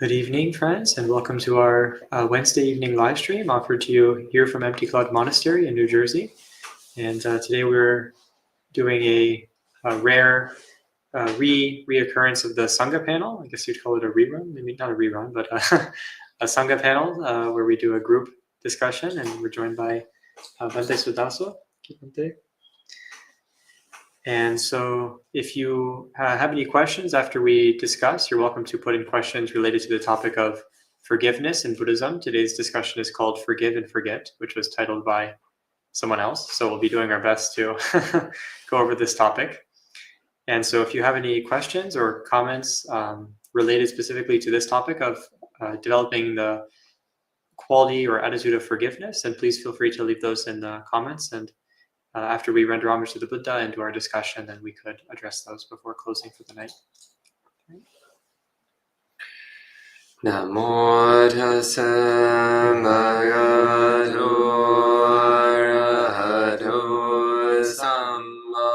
Good evening, friends, and welcome to our Wednesday evening live stream offered to you here from Empty Cloud Monastery in New Jersey. And today we're doing a rare reoccurrence of the Sangha panel. I guess you'd call it a rerun, maybe not a rerun, but a Sangha panel where we do a group discussion, and we're joined by Bante Sudaso. And so if you have any questions after we discuss, you're welcome to put in questions related to the topic of forgiveness in Buddhism. Today's discussion is called Forgive and Forget, which was titled by someone else. So we'll be doing our best to go over this topic. And so if you have any questions or comments related specifically to this topic of developing the quality or attitude of forgiveness, then please feel free to leave those in the comments. And after we render homage to the Buddha and do our discussion, then we could address those before closing for the night. Namo tassa bhagavato arahato samma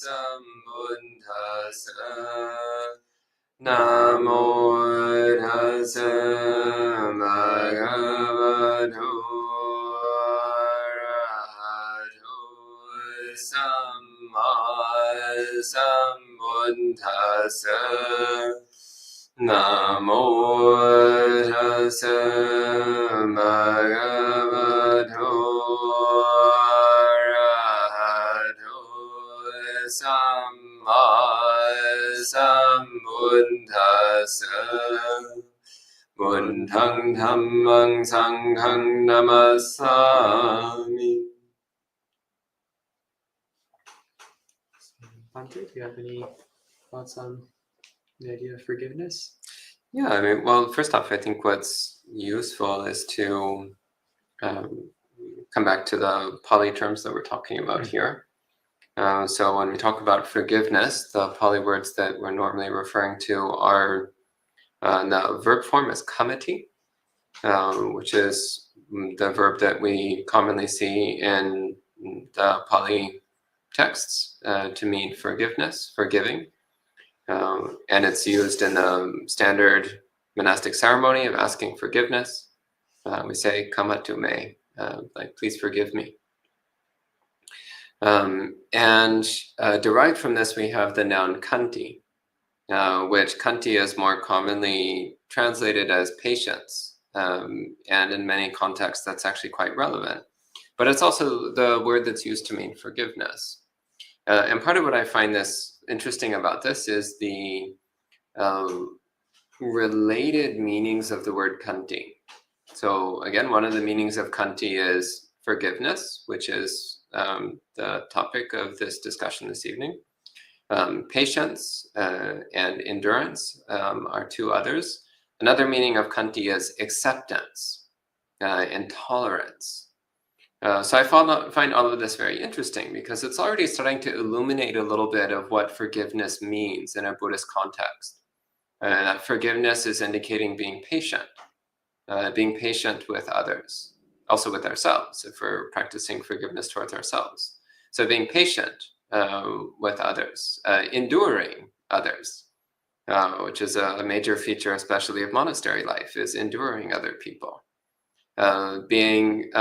sambuddhassa. Namo tassa bhagavato Samma sambuddhassa. Namo tassa bhagavato arahato samma sambuddhassa. Buddhaṃ dhammaṃ saṅghaṃ namasami. Bante, do you have any thoughts on the idea of forgiveness? Yeah, I mean, well, first off, I think what's useful is to come back to the Pali terms that we're talking about here. So when we talk about forgiveness, the Pali words that we're normally referring to are the verb form is khanti, which is the verb that we commonly see in the Pali texts to mean forgiveness, forgiving. And it's used in the standard monastic ceremony of asking forgiveness. We say, "Kamatu me," like, please forgive me. And derived from this, we have the noun khanti, which khanti is more commonly translated as patience. And in many contexts, that's actually quite relevant. But it's also the word that's used to mean forgiveness. And part of what I find this interesting about this is the related meanings of the word khanti. So again, one of the meanings of khanti is forgiveness, which is the topic of this discussion this evening. Patience and endurance are two others. Another meaning of khanti is acceptance and tolerance. So I find all of this very interesting because it's already starting to illuminate a little bit of what forgiveness means in a Buddhist context. That forgiveness is indicating being patient with others, also with ourselves, if we're practicing forgiveness towards ourselves. So being patient with others, enduring others, which is a major feature, especially of monastery life, is enduring other people, being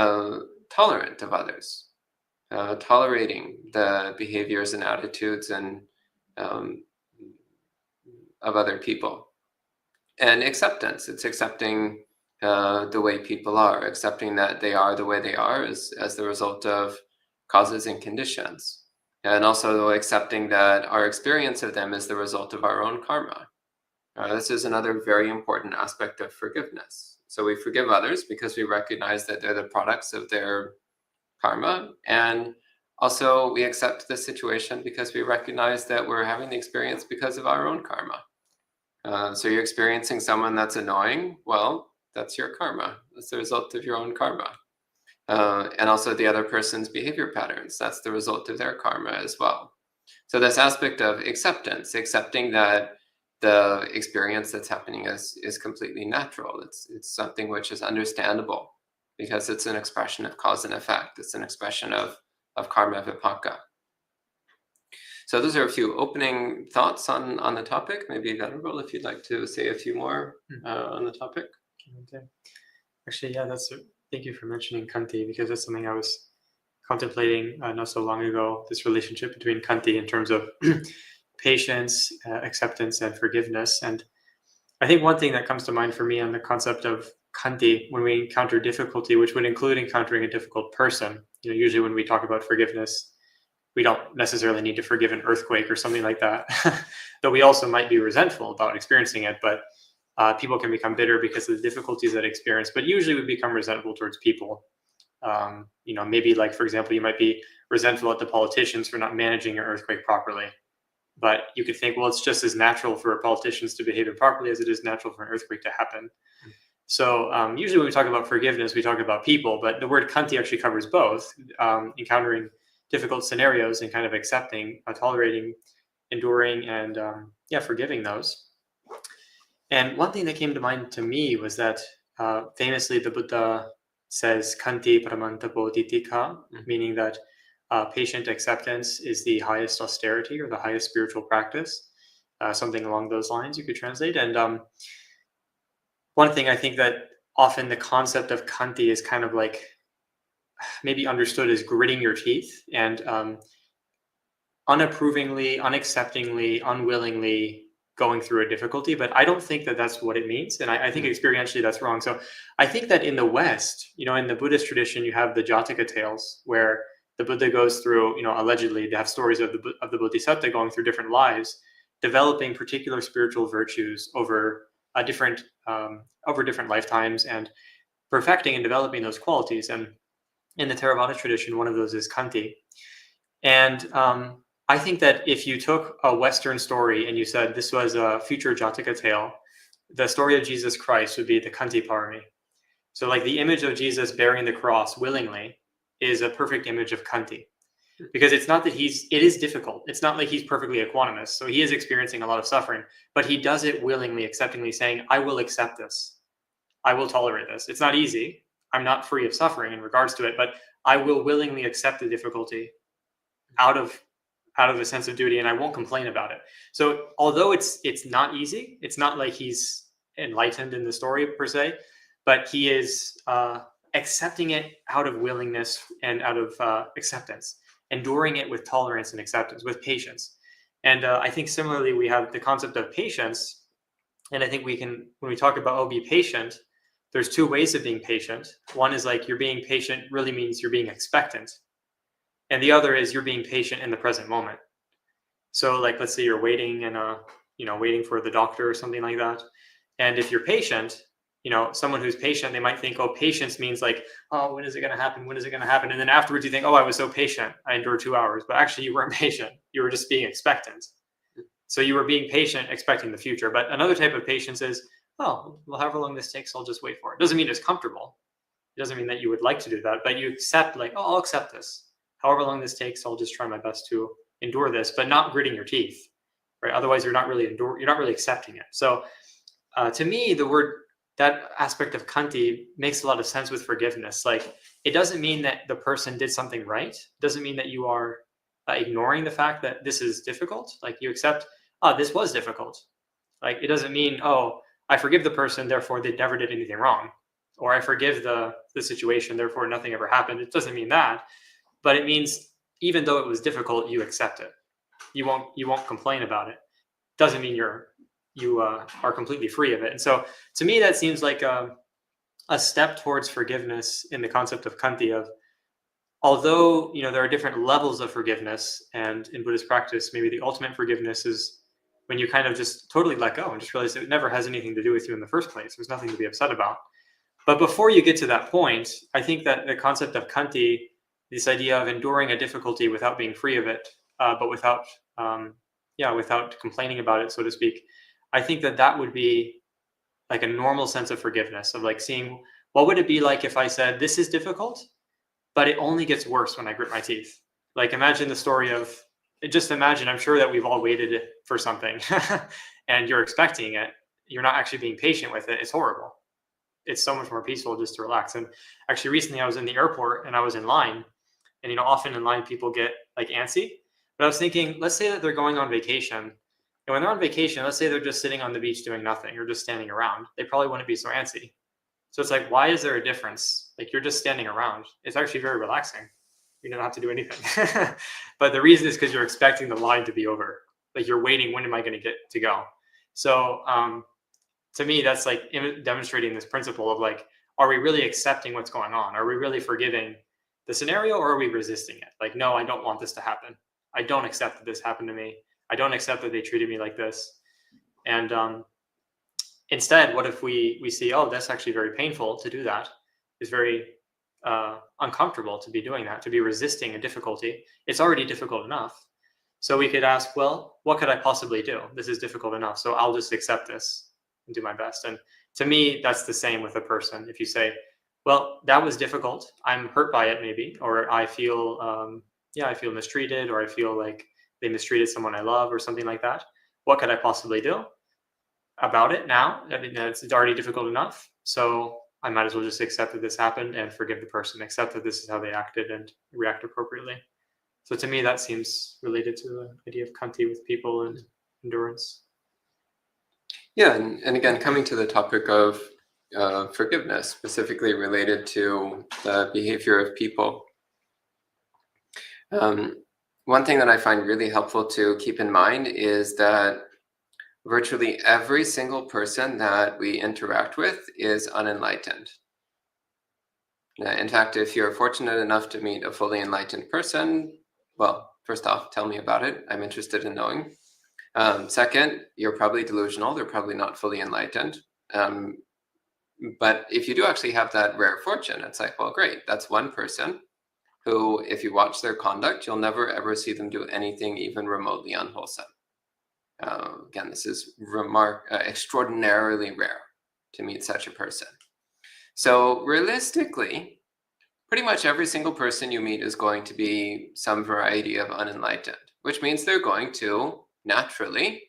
tolerant of others, tolerating the behaviors and attitudes and of other people, and acceptance. It's accepting the way people are, accepting that they are the way they are as the result of causes and conditions, and also accepting that our experience of them is the result of our own karma. This is another very important aspect of forgiveness. So we forgive others because we recognize that they're the products of their karma, and also we accept the situation because we recognize that we're having the experience because of our own karma. So you're experiencing someone that's annoying, well, that's your karma. That's the result of your own karma. And also the other person's behavior patterns, that's the result of their karma as well. So this aspect of acceptance, accepting that the experience that's happening is completely natural. It's something which is understandable because it's an expression of cause and effect. It's an expression of karma vipaka. So those are a few opening thoughts on the topic. Maybe Venerable, if you'd like to say a few more on the topic. Okay. Actually, yeah, thank you for mentioning khanti, because that's something I was contemplating not so long ago, this relationship between khanti in terms of patience, acceptance, and forgiveness. And I think one thing that comes to mind for me on the concept of khanti when we encounter difficulty, which would include encountering a difficult person, usually when we talk about forgiveness, we don't necessarily need to forgive an earthquake or something like that, though we also might be resentful about experiencing it. But people can become bitter because of the difficulties that they experience, but usually we become resentful towards people. Maybe like, for example, you might be resentful at the politicians for not managing an earthquake properly. But you could think, well, it's just as natural for politicians to behave improperly as it is natural for an earthquake to happen. So usually when we talk about forgiveness, we talk about people, but the word khanti actually covers both, encountering difficult scenarios and kind of accepting, tolerating, enduring, and forgiving those. And one thing that came to mind to me was that famously the Buddha says khanti paramanta bodhitika, meaning that patient acceptance is the highest austerity or the highest spiritual practice, something along those lines you could translate. And one thing I think that often the concept of khanti is kind of like maybe understood as gritting your teeth and unapprovingly, unacceptingly, unwillingly going through a difficulty, but I don't think that that's what it means. And I think experientially that's wrong. So I think that in the West, in the Buddhist tradition, you have the Jataka tales where the Buddha goes through, allegedly they have stories of the Bodhisattva going through different lives, developing particular spiritual virtues over different lifetimes and perfecting and developing those qualities. And in the Theravada tradition, one of those is khanti. And I think that if you took a Western story and you said this was a future Jataka tale, the story of Jesus Christ would be the khanti parami. So like the image of Jesus bearing the cross willingly is a perfect image of khanti. Because it's not that it is difficult. It's not like he's perfectly equanimous. So he is experiencing a lot of suffering, but he does it willingly, acceptingly, saying, I will accept this. I will tolerate this. It's not easy. I'm not free of suffering in regards to it, but I will willingly accept the difficulty out of a sense of duty, and I won't complain about it. So although it's not easy, it's not like he's enlightened in the story per se, but he is accepting it out of willingness and out of acceptance, enduring it with tolerance and acceptance, with patience. And I think similarly we have the concept of patience, and I think when we talk about be patient, there's two ways of being patient. One is like you're being patient really means you're being expectant. And the other is you're being patient in the present moment. So like, let's say you're waiting and, waiting for the doctor or something like that. And if you're patient, someone who's patient, they might think, patience means like, when is it going to happen? When is it going to happen? And then afterwards you think, I was so patient. I endured 2 hours, but actually you weren't patient. You were just being expectant. So you were being patient, expecting the future. But another type of patience is, well, however long this takes, I'll just wait for it. Doesn't mean it's comfortable. It doesn't mean that you would like to do that, but you accept like, I'll accept this. However long this takes, I'll just try my best to endure this, but not gritting your teeth, right? Otherwise, you're not really accepting it. So, to me, that aspect of khanti makes a lot of sense with forgiveness. Like, it doesn't mean that the person did something right. It doesn't mean that you are ignoring the fact that this is difficult. Like, you accept, this was difficult. Like, it doesn't mean, I forgive the person, therefore they never did anything wrong, or I forgive the situation, therefore nothing ever happened. It doesn't mean that. But it means even though it was difficult, you accept it. You won't complain about it. Doesn't mean you are completely free of it. And so to me, that seems like a step towards forgiveness in the concept of khanti. Of although there are different levels of forgiveness, and in Buddhist practice, maybe the ultimate forgiveness is when you kind of just totally let go and just realize it never has anything to do with you in the first place. There's nothing to be upset about. But before you get to that point, I think that the concept of khanti, this idea of enduring a difficulty without being free of it, but without complaining about it, so to speak, I think that would be like a normal sense of forgiveness, of like seeing what would it be like if I said, this is difficult, but it only gets worse when I grit my teeth. Like imagine the story of, I'm sure that we've all waited for something and you're expecting it. You're not actually being patient with it. It's horrible. It's so much more peaceful just to relax. And actually recently I was in the airport and I was in line, and often in line people get like antsy, But I was thinking, let's say that they're going on vacation. And when they're on vacation, let's say they're just sitting on the beach doing nothing or just standing around. They probably wouldn't be so antsy. So it's like, why is there a difference? Like, you're just standing around. It's actually very relaxing. You don't have to do anything. But the reason is because you're expecting the line to be over. Like, you're waiting, when am I going to get to go? So to me, that's like demonstrating this principle of like, are we really accepting what's going on? Are we really forgiving the scenario, or are we resisting it? Like, no, I don't want this to happen. I don't accept that this happened to me. I don't accept that they treated me like this. And instead, what if we see, oh, that's actually very painful to do that. It's very uncomfortable to be doing that, to be resisting a difficulty. It's already difficult enough. So we could ask, well, what could I possibly do? This is difficult enough, so I'll just accept this and do my best. And to me, that's the same with a person. If you say, well, that was difficult, I'm hurt by it maybe, or I feel, I feel mistreated, or I feel like they mistreated someone I love, or something like that. What could I possibly do about it now? I mean, it's already difficult enough, so I might as well just accept that this happened and forgive the person, accept that this is how they acted and react appropriately. So to me, that seems related to the idea of khanti with people and endurance. Yeah, and again, coming to the topic of forgiveness, specifically related to the behavior of people. One thing that I find really helpful to keep in mind is that virtually every single person that we interact with is unenlightened. In fact, if you're fortunate enough to meet a fully enlightened person, well, first off, tell me about it. I'm interested in knowing. Second, you're probably delusional. They're probably not fully enlightened. But if you do actually have that rare fortune, it's like, well, great. That's one person who, if you watch their conduct, you'll never ever see them do anything even remotely unwholesome. Again, this is extraordinarily rare to meet such a person. So realistically, pretty much every single person you meet is going to be some variety of unenlightened, which means they're going to naturally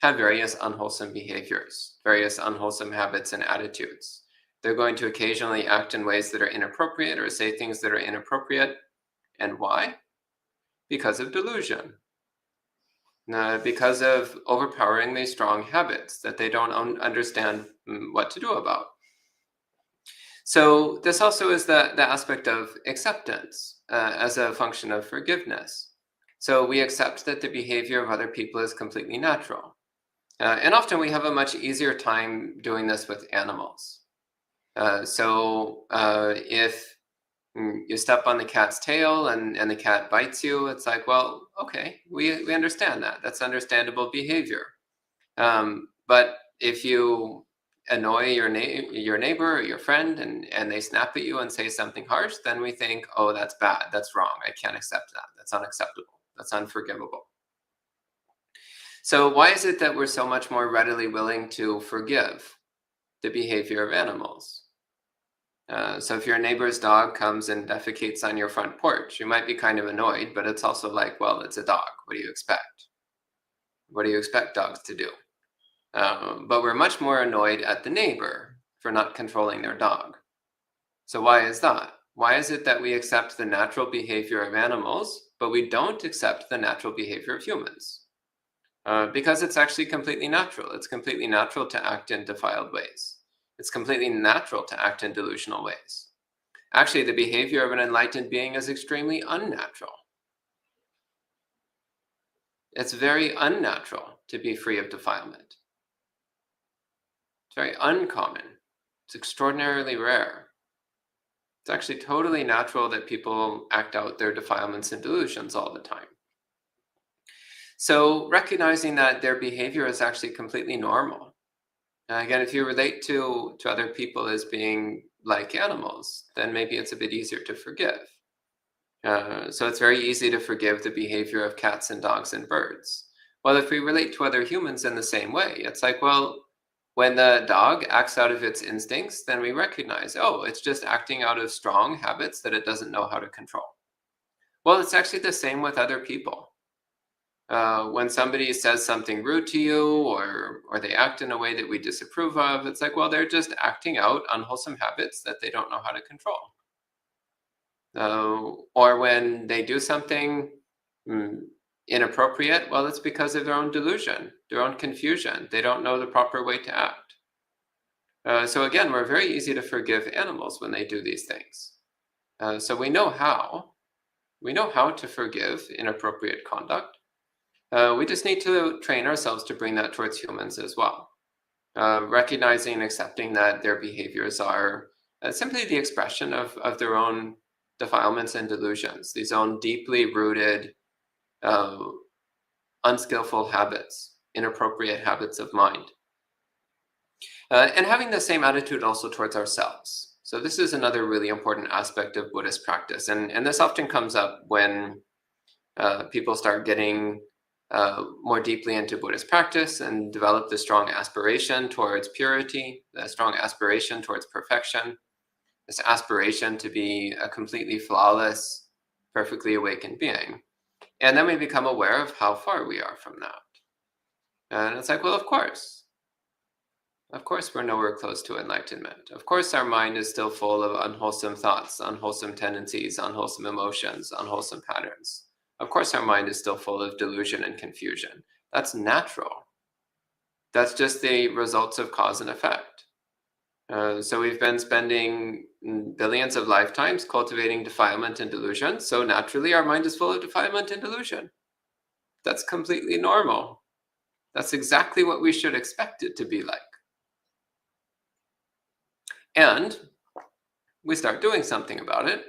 have various unwholesome behaviors, various unwholesome habits and attitudes. They're going to occasionally act in ways that are inappropriate or say things that are inappropriate. And why? Because of delusion. Because of overpoweringly strong habits that they don't understand what to do about. So this also is the aspect of acceptance as a function of forgiveness. So we accept that the behavior of other people is completely natural. And often we have a much easier time doing this with animals. So if you step on the cat's tail and the cat bites you, it's like, well, okay, we understand that. That's understandable behavior. But if you annoy your neighbor or your friend and they snap at you and say something harsh, then we think, oh, that's bad. That's wrong. I can't accept that. That's unacceptable. That's unforgivable. So why is it that we're so much more readily willing to forgive the behavior of animals? So if your neighbor's dog comes and defecates on your front porch, you might be kind of annoyed, but it's also like, well, it's a dog. What do you expect? What do you expect dogs to do? But we're much more annoyed at the neighbor for not controlling their dog. So why is that? Why is it that we accept the natural behavior of animals, but we don't accept the natural behavior of humans? Because it's actually completely natural. It's completely natural to act in defiled ways. It's completely natural to act in delusional ways. Actually, the behavior of an enlightened being is extremely unnatural. It's very unnatural to be free of defilement. It's very uncommon. It's extraordinarily rare. It's actually totally natural that people act out their defilements and delusions all the time. So recognizing that their behavior is actually completely normal. Again, if you relate to other people as being like animals, then maybe it's a bit easier to forgive. So it's very easy to forgive the behavior of cats and dogs and birds. Well, if we relate to other humans in the same way, it's like, well, when the dog acts out of its instincts, then we recognize, oh, it's just acting out of strong habits that it doesn't know how to control. Well, it's actually the same with other people. When somebody says something rude to you or they act in a way that we disapprove of, it's like, well, they're just acting out unwholesome habits that they don't know how to control. Or when they do something inappropriate? Well, it's because of their own delusion, their own confusion. They don't know the proper way to act. So again, we're very easy to forgive animals when they do these things. So we know how. We know how to forgive inappropriate conduct. We just need to train ourselves to bring that towards humans as well. Recognizing and accepting that their behaviors are simply the expression of their own defilements and delusions, these own deeply rooted, unskillful habits, inappropriate habits of mind. And having the same attitude also towards ourselves. So this is another really important aspect of Buddhist practice. And this often comes up when people start getting more deeply into Buddhist practice and develop the strong aspiration towards purity, the strong aspiration towards perfection, this aspiration to be a completely flawless, perfectly awakened being. And then we become aware of how far we are from that. And it's like, well, of course we're nowhere close to enlightenment. Of course our mind is still full of unwholesome thoughts, unwholesome tendencies, unwholesome emotions, unwholesome patterns. Of course our mind is still full of delusion and confusion. That's natural. That's just the results of cause and effect. So we've been spending billions of lifetimes cultivating defilement and delusion. So naturally our mind is full of defilement and delusion. That's completely normal. That's exactly what we should expect it to be like. And we start doing something about it.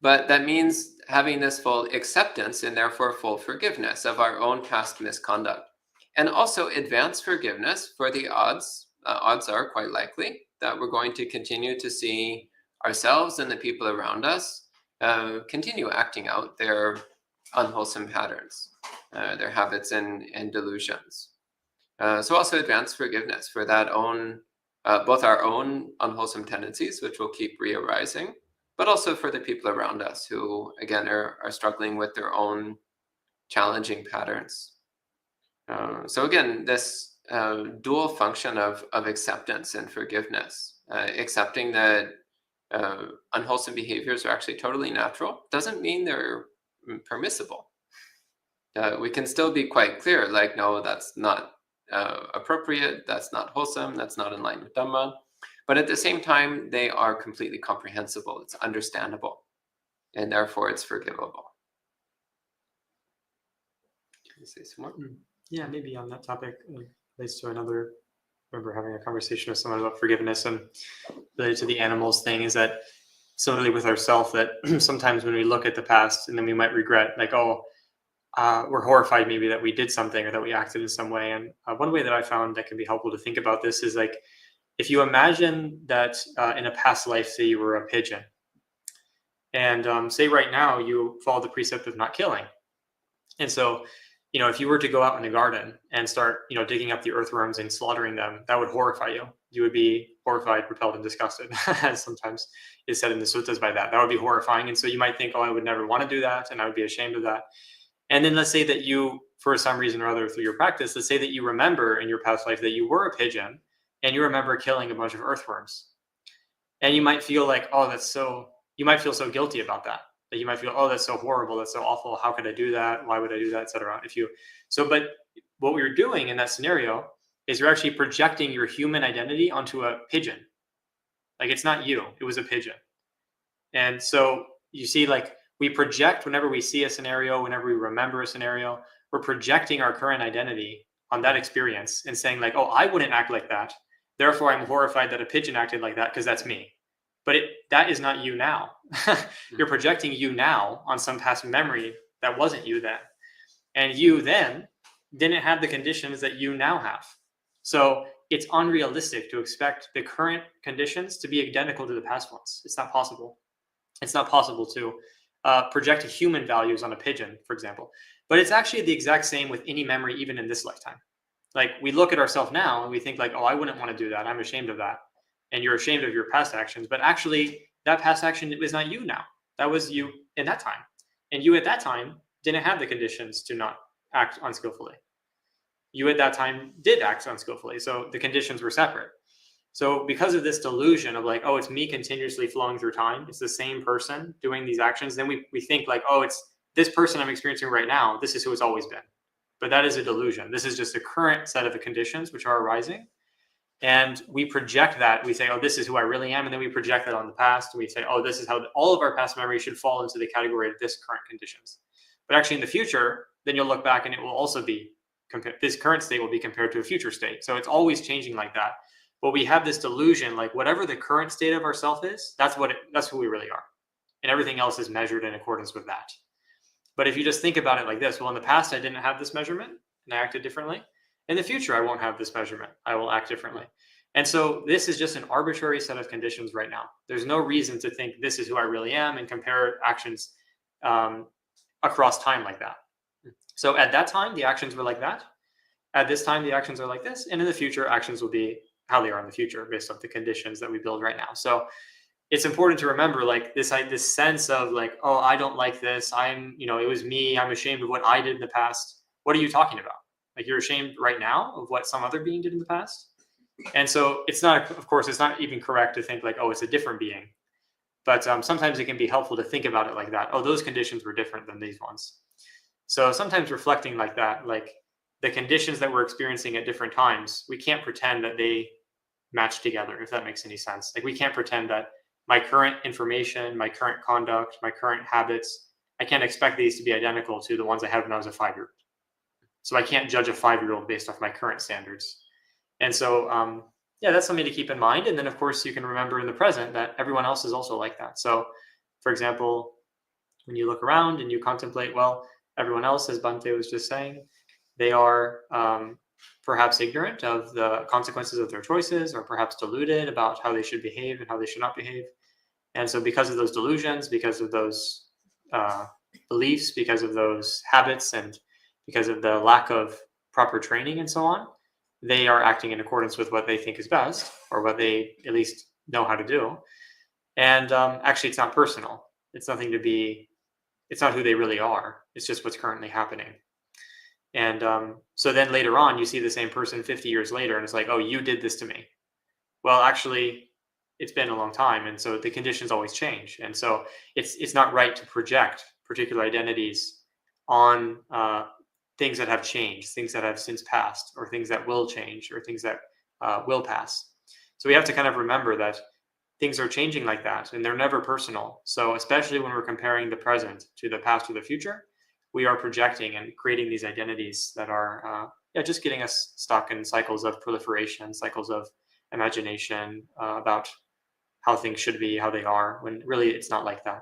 But that means having this full acceptance and therefore full forgiveness of our own past misconduct. And also advanced forgiveness for the odds. Odds are quite likely that we're going to continue to see ourselves and the people around us continue acting out their unwholesome patterns, their habits and delusions. So also advanced forgiveness for that own, both our own unwholesome tendencies, which will keep re-arising, but also for the people around us who, again, are struggling with their own challenging patterns. So again, this dual function of acceptance and forgiveness, accepting that unwholesome behaviors are actually totally natural, doesn't mean they're permissible. We can still be quite clear, like, no, that's not appropriate, that's not wholesome, that's not in line with Dhamma. But at the same time, they are completely comprehensible. It's understandable, and therefore it's forgivable. Can you say some more? Yeah, maybe on that topic, relates to another. I remember having a conversation with someone about forgiveness and related to the animals thing. Is that similarly with ourselves, that sometimes when we look at the past and then we might regret, like, we're horrified maybe that we did something or that we acted in some way. And one way that I found that can be helpful to think about this is like, if you imagine that in a past life, say you were a pigeon, and say right now you follow the precept of not killing. And so, if you were to go out in the garden and start, digging up the earthworms and slaughtering them, that would horrify you. You would be horrified, repelled, and disgusted, as sometimes is said in the suttas by that. That would be horrifying. And so you might think, I would never want to do that, and I would be ashamed of that. And then let's say that you, for some reason or other through your practice, let's say that you remember in your past life that you were a pigeon and you remember killing a bunch of earthworms. And you might feel like, you might feel so guilty about that. That you might feel, that's so horrible, that's so awful. How could I do that? Why would I do that, etc. But what we're doing in that scenario is you're actually projecting your human identity onto a pigeon. Like, it's not you, it was a pigeon. And so you see, like, we project whenever we see a scenario, whenever we remember a scenario, we're projecting our current identity on that experience and saying like, I wouldn't act like that. Therefore, I'm horrified that a pigeon acted like that because that's me. But that is not you now. You're projecting you now on some past memory that wasn't you then. And you then didn't have the conditions that you now have. So it's unrealistic to expect the current conditions to be identical to the past ones. It's not possible. It's not possible to project human values on a pigeon, for example. But it's actually the exact same with any memory, even in this lifetime. Like, we look at ourselves now and we think like, I wouldn't want to do that. I'm ashamed of that. And you're ashamed of your past actions. But actually, that past action was not you now. That was you in that time. And you at that time didn't have the conditions to not act unskillfully. You at that time did act unskillfully. So the conditions were separate. So because of this delusion of like, it's me continuously flowing through time, it's the same person doing these actions, then we think like, it's this person I'm experiencing right now, this is who it's always been. But that is a delusion. This is just a current set of the conditions which are arising. And we project that. We say, oh, this is who I really am. And then we project that on the past. And we say, oh, this is how all of our past memories should fall into the category of this current conditions. But actually in the future, then you'll look back and it will also be, this current state will be compared to a future state. So it's always changing like that. But we have this delusion, like whatever the current state of ourself is, that's who we really are. And everything else is measured in accordance with that. But if you just think about it like this, well, in the past, I didn't have this measurement and I acted differently. In the future, I won't have this measurement. I will act differently. And so this is just an arbitrary set of conditions right now. There's no reason to think this is who I really am and compare actions across time like that. So at that time, the actions were like that. At this time, the actions are like this. And in the future, actions will be how they are in the future based off the conditions that we build right now. So it's important to remember like this sense of like, oh, I don't like this. It was me. I'm ashamed of what I did in the past. What are you talking about? Like you're ashamed right now of what some other being did in the past. And so it's not, of course, it's not even correct to think like, oh, it's a different being. But sometimes it can be helpful to think about it like that. Oh, those conditions were different than these ones. So sometimes reflecting like that, like the conditions that we're experiencing at different times, we can't pretend that they match together, if that makes any sense. Like we can't pretend that my current information, my current conduct, my current habits, I can't expect these to be identical to the ones I had when I was a 5-year-old. So I can't judge a 5-year-old based off my current standards. And so, that's something to keep in mind. And then, of course, you can remember in the present that everyone else is also like that. So, for example, when you look around and you contemplate, well, everyone else, as Bhante was just saying, they are perhaps ignorant of the consequences of their choices, or perhaps deluded about how they should behave and how they should not behave. And so because of those delusions, because of those beliefs, because of those habits, and because of the lack of proper training and so on, they are acting in accordance with what they think is best, or what they at least know how to do. And actually, it's not personal. It's not who they really are. It's just what's currently happening. And so then later on, you see the same person 50 years later, and it's like, oh, you did this to me. Well, actually, it's been a long time. And so the conditions always change. And so it's not right to project particular identities on things that have changed, things that have since passed, or things that will change, or things that will pass. So we have to kind of remember that things are changing like that, and they're never personal. So especially when we're comparing the present to the past or the future, we are projecting and creating these identities that are just getting us stuck in cycles of proliferation, cycles of imagination about how things should be, how they are, when really it's not like that.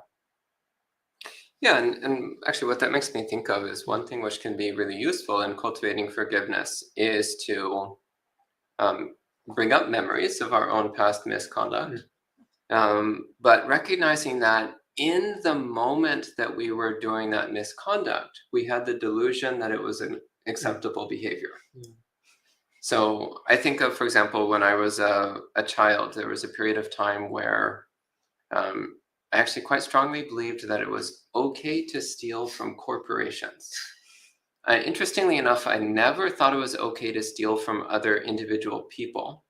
Yeah, and actually what that makes me think of is one thing which can be really useful in cultivating forgiveness is to bring up memories of our own past misconduct, but recognizing that in the moment that we were doing that misconduct, we had the delusion that it was an acceptable behavior. So I think of, for example, when I was a child, there was a period of time where I actually quite strongly believed that it was okay to steal from corporations. Interestingly enough, I never thought it was okay to steal from other individual people,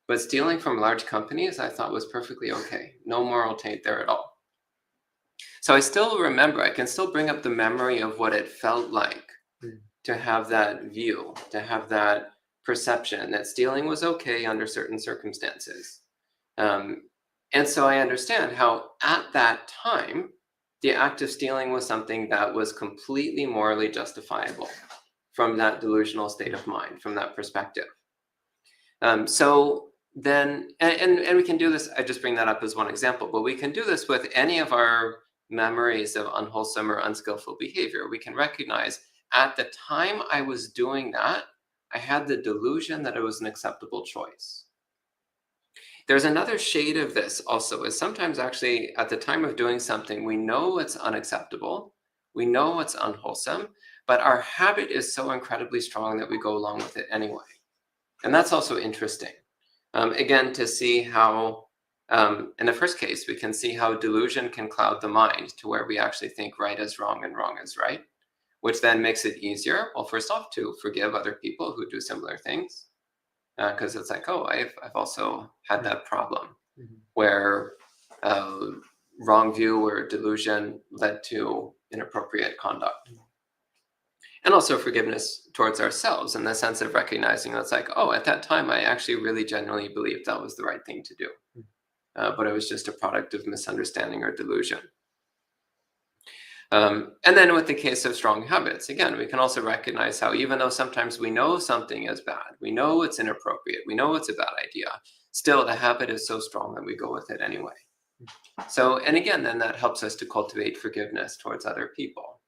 but stealing from large companies I thought was perfectly okay. No moral taint there at all. So I still remember, I can still bring up the memory of what it felt like to have that view, to have that perception that stealing was okay under certain circumstances. And so I understand how at that time, the act of stealing was something that was completely morally justifiable from that delusional state of mind, from that perspective. So then, and we can do this, I just bring that up as one example, but we can do this with any of our memories of unwholesome or unskillful behavior. We can recognize at the time I was doing that, I had the delusion that it was an acceptable choice. There's another shade of this also, is sometimes actually at the time of doing something, we know it's unacceptable, we know it's unwholesome, but our habit is so incredibly strong that we go along with it anyway. And that's also interesting. Again, to see how, in the first case, we can see how delusion can cloud the mind to where we actually think right is wrong and wrong is right, which then makes it easier, well, first off, to forgive other people who do similar things. Because it's like, oh, I've also had that problem where wrong view or delusion led to inappropriate conduct. And also forgiveness towards ourselves in the sense of recognizing it's like, oh, at that time, I actually really genuinely believed that was the right thing to do. But it was just a product of misunderstanding or delusion. And then with the case of strong habits, again, we can also recognize how even though sometimes we know something is bad, we know it's inappropriate, we know it's a bad idea, still the habit is so strong that we go with it anyway. So, and again, then that helps us to cultivate forgiveness towards other people.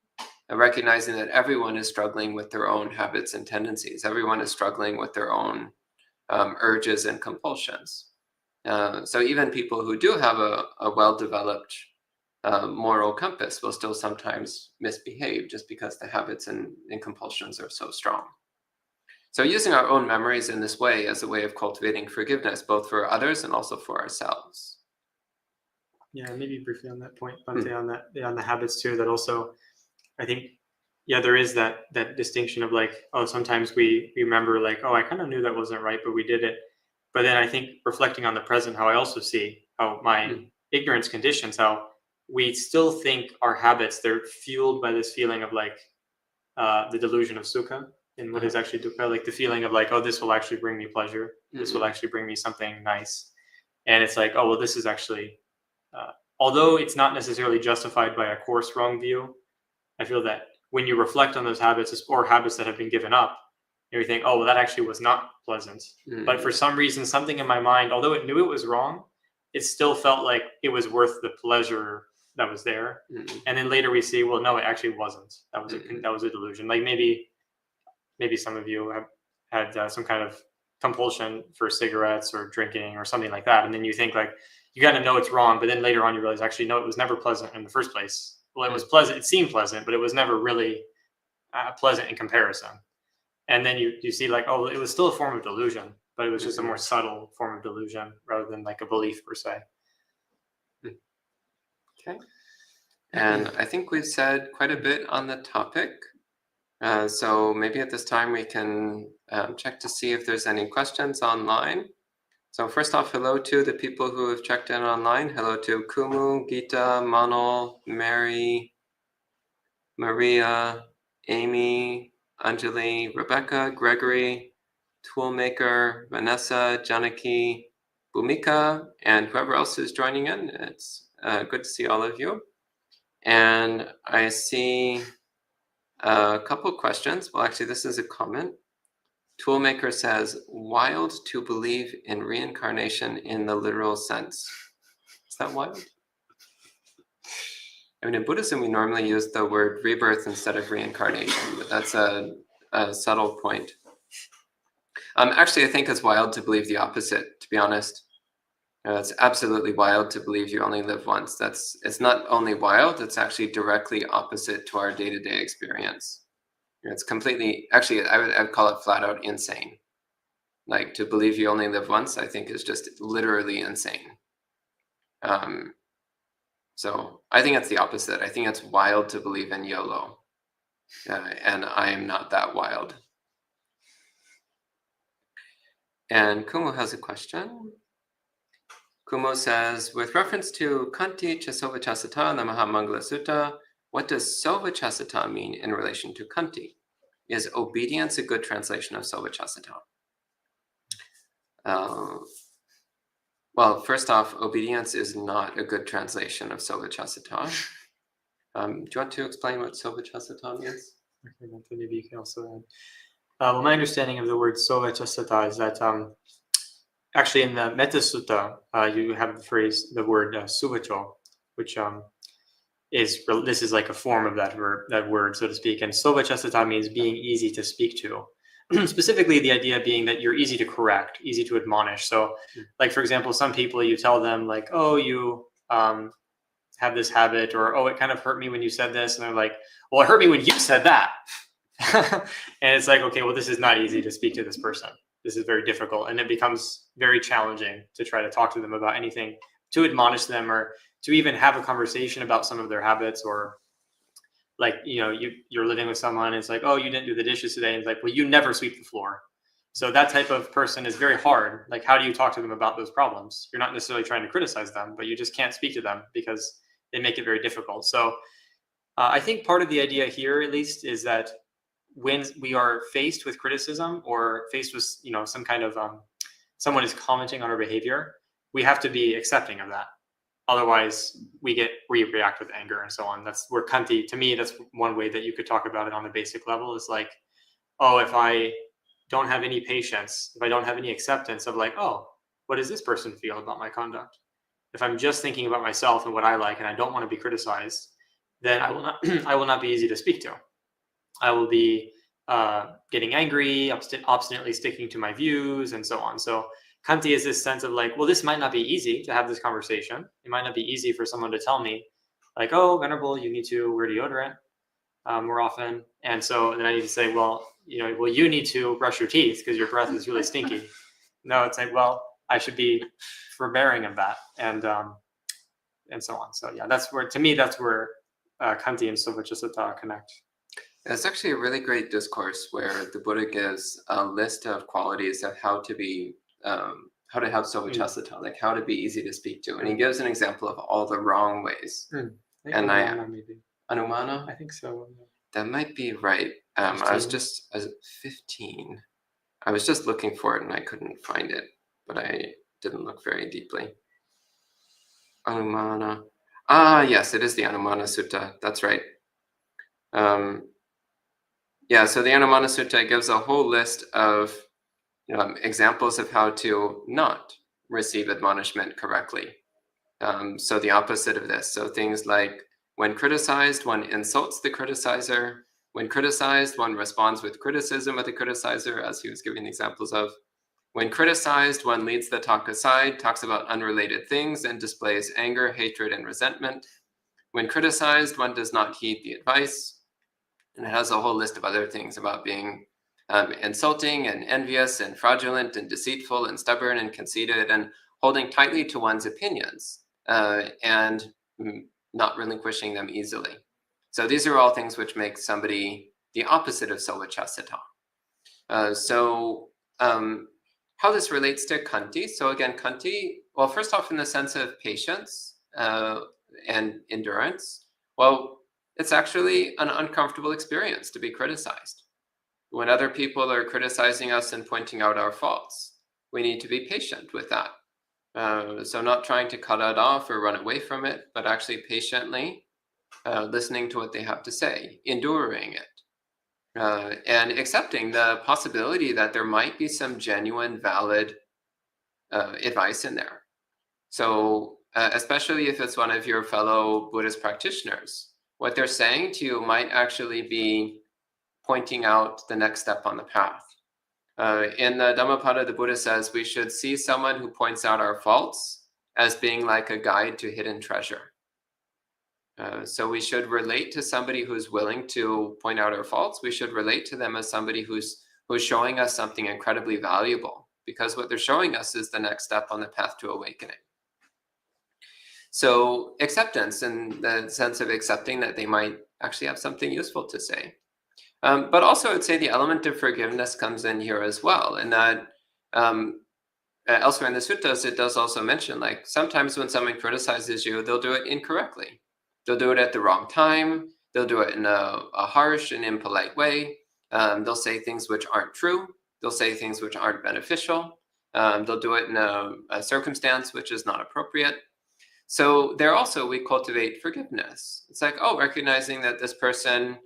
And recognizing that everyone is struggling with their own habits and tendencies. Everyone is struggling with their own urges and compulsions. So even people who do have a well-developed moral compass will still sometimes misbehave just because the habits and compulsions are so strong. So using our own memories in this way as a way of cultivating forgiveness, both for others and also for ourselves. Yeah, maybe briefly on that point, Bante, on the habits too, that also, I think, yeah, there is that distinction of like, oh, sometimes we remember like, oh, I kind of knew that wasn't right, but we did it. But then I think reflecting on the present, how I also see how my ignorance conditions, how we still think our habits, they're fueled by this feeling of like the delusion of sukha and what is actually dukkha, like the feeling of like, oh, this will actually bring me pleasure. This will actually bring me something nice. And it's like, oh, well, this is actually, although it's not necessarily justified by a coarse wrong view, I feel that when you reflect on those habits or habits that have been given up, you think, oh, well, that actually was not pleasant. But for some reason, something in my mind, although it knew it was wrong, it still felt like it was worth the pleasure that was there. And then later we see, well, no, it actually wasn't. That was a delusion. Like maybe some of you have had some kind of compulsion for cigarettes or drinking or something like that. And then you think like, you got to know it's wrong. But then later on you realize, actually, no, it was never pleasant in the first place. Well, it was pleasant. It seemed pleasant, but it was never really pleasant in comparison. And then you see like, oh, it was still a form of delusion, but it was just a more subtle form of delusion rather than like a belief per se. Okay. And I think we've said quite a bit on the topic. So maybe at this time we can check to see if there's any questions online. So first off, hello to the people who have checked in online. Hello to Kumu, Gita, Manol, Mary, Maria, Amy, Anjali, Rebecca, Gregory, Toolmaker, Vanessa, Janaki, Bhumika, and whoever else is joining in. It's good to see all of you. And I see a couple questions. Well, actually, this is a comment. Toolmaker says, wild to believe in reincarnation in the literal sense. Is that wild? I mean, in Buddhism, we normally use the word rebirth instead of reincarnation, but that's a subtle point. Actually, I think it's wild to believe the opposite, to be honest. It's absolutely wild to believe you only live once. It's not only wild, it's actually directly opposite to our day-to-day experience. It's completely, actually, I would call it flat out insane. Like to believe you only live once, I think is just literally insane. So I think it's the opposite. I think it's wild to believe in YOLO. And I am not that wild. And Kumo has a question. Kumo says, with reference to Khanti cha Sovachasata in the Mahamangala Sutta, what does Sovachasata mean in relation to Khanti? Is obedience a good translation of Sovachasata? Well, first off, obedience is not a good translation of Sovachasata. Do you want to explain what Sovachasata means? Okay, maybe you can also add. Well, my understanding of the word Sovachasata is that actually in the Metta Sutta, you have the word suvacho, which this is like a form of that word, so to speak. And Sovachasata means being easy to speak to. Specifically, the idea being that you're easy to correct, easy to admonish. So, like, for example, some people, you tell them like, oh, you have this habit, or, oh, it kind of hurt me when you said this. And they're like, well, it hurt me when you said that. And it's like, okay, well, this is not easy to speak to this person. This is very difficult. And it becomes very challenging to try to talk to them about anything, to admonish them, or to even have a conversation about some of their habits. Or like, you're living with someone, and it's like, oh, you didn't do the dishes today. And it's like, well, you never sweep the floor. So that type of person is very hard. Like, how do you talk to them about those problems? You're not necessarily trying to criticize them, but you just can't speak to them because they make it very difficult. So I think part of the idea here, at least, is that when we are faced with criticism or faced with some kind of someone is commenting on our behavior, we have to be accepting of that. Otherwise, we react with anger and so on. That's where khanti, to me, that's one way that you could talk about it on a basic level. Is like, oh, if I don't have any patience, if I don't have any acceptance of like, oh, what does this person feel about my conduct? If I'm just thinking about myself and what I like, and I don't want to be criticized, then I will not. I will not be easy to speak to. I will be getting angry, obstinately sticking to my views, and so on. So khanti is this sense of like, well, this might not be easy to have this conversation. It might not be easy for someone to tell me, like, oh, Venerable, you need to wear deodorant more often. And so then I need to say, well, you need to brush your teeth because your breath is really stinky. No, it's like, well, I should be forbearing of that, and so on. So yeah, that's where khanti and sovachasata connect. It's actually a really great discourse where the Buddha gives a list of qualities of how to have sovachasata, like how to be easy to speak to, and he gives an example of all the wrong ways. And Anumana, I think so. That might be right. I was 15. I was just looking for it and I couldn't find it, but I didn't look very deeply. Anumana. Yes, it is the Anumana Sutta. That's right. So the Anumana Sutta gives a whole list of examples of how to not receive admonishment correctly. So the opposite of this. So things like, when criticized, one insults the criticizer. When criticized, one responds with criticism of the criticizer, as he was giving examples of. When criticized, one leads the talk aside, talks about unrelated things, and displays anger, hatred, and resentment. When criticized, one does not heed the advice. And it has a whole list of other things about being insulting and envious and fraudulent and deceitful and stubborn and conceited and holding tightly to one's opinions and not relinquishing them easily. So these are all things which make somebody the opposite of sovachasata. How this relates to khanti. So again, khanti, well, first off, in the sense of patience and endurance, well, it's actually an uncomfortable experience to be criticized. When other people are criticizing us and pointing out our faults, we need to be patient with that. So not trying to cut it off or run away from it, but actually patiently listening to what they have to say, enduring it, and accepting the possibility that there might be some genuine, valid advice in there. So especially if it's one of your fellow Buddhist practitioners, what they're saying to you might actually be pointing out the next step on the path. In the Dhammapada, the Buddha says we should see someone who points out our faults as being like a guide to hidden treasure. So we should relate to somebody who's willing to point out our faults. We should relate to them as somebody who's showing us something incredibly valuable, because what they're showing us is the next step on the path to awakening. So acceptance, in the sense of accepting that they might actually have something useful to say. But also I'd say the element of forgiveness comes in here as well, and that elsewhere in the suttas, it does also mention, like, sometimes when someone criticizes you, they'll do it incorrectly. They'll do it at the wrong time. They'll do it in a harsh and impolite way. They'll say things which aren't true. They'll say things which aren't beneficial. They'll do it in a circumstance which is not appropriate. So there also we cultivate forgiveness. It's like, recognizing that this person,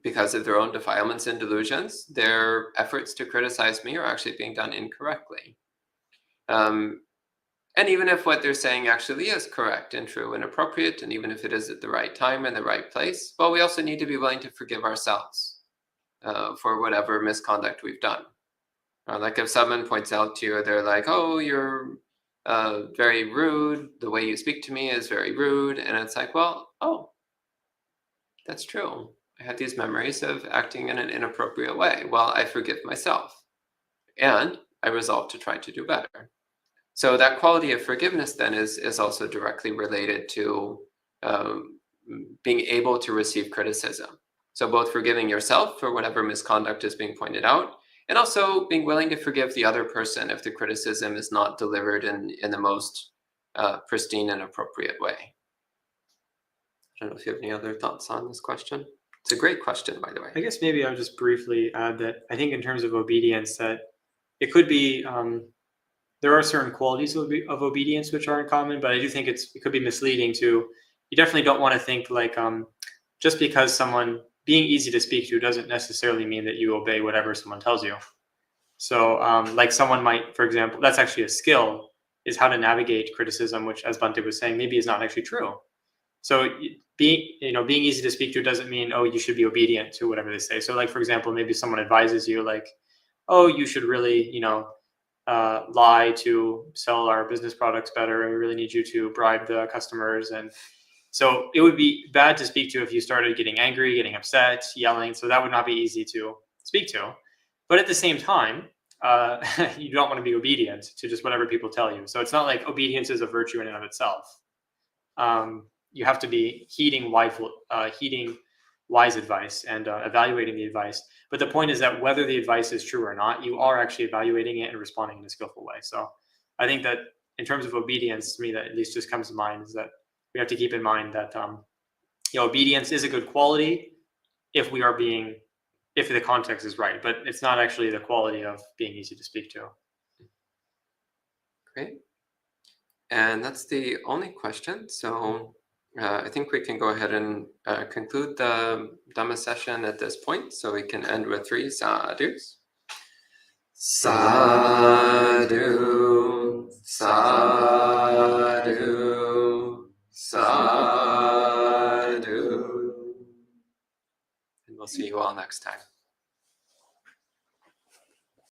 because of their own defilements and delusions, their efforts to criticize me are actually being done incorrectly. And even if what they're saying actually is correct and true and appropriate, and even if it is at the right time and the right place, well, we also need to be willing to forgive ourselves for whatever misconduct we've done. Like if someone points out to you, they're like, oh, you're very rude. The way you speak to me is very rude. And it's like, well, that's true. I had these memories of acting in an inappropriate way. Well, I forgive myself. And I resolve to try to do better. So that quality of forgiveness then is also directly related to being able to receive criticism. So both forgiving yourself for whatever misconduct is being pointed out, and also being willing to forgive the other person if the criticism is not delivered in the most pristine and appropriate way. I don't know if you have any other thoughts on this question. It's a great question, by the way. I guess maybe I'll just briefly add that I think in terms of obedience, that it could be there are certain qualities of obedience which are in common, but I do think it could be misleading to. You definitely don't want to think like just because someone being easy to speak to doesn't necessarily mean that you obey whatever someone tells you. So like someone might, for example, that's actually a skill, is how to navigate criticism, which, as Bhante was saying, maybe is not actually true. So being easy to speak to doesn't mean, oh, you should be obedient to whatever they say. So like, for example, maybe someone advises you like, oh, you should really, lie to sell our business products better. We really need you to bribe the customers. And so it would be bad to speak to if you started getting angry, getting upset, yelling. So that would not be easy to speak to. But at the same time, you don't want to be obedient to just whatever people tell you. So it's not like obedience is a virtue in and of itself. You have to be heeding wise advice and evaluating the advice. But the point is that whether the advice is true or not, you are actually evaluating it and responding in a skillful way. So I think that in terms of obedience, to me, that at least just comes to mind is that we have to keep in mind that obedience is a good quality if the context is right, but it's not actually the quality of being easy to speak to. Great. And that's the only question. So I think we can go ahead and conclude the Dhamma session at this point. So we can end with 3 sadhus. Sadhu, sadhu, sadhu. And we'll see you all next time.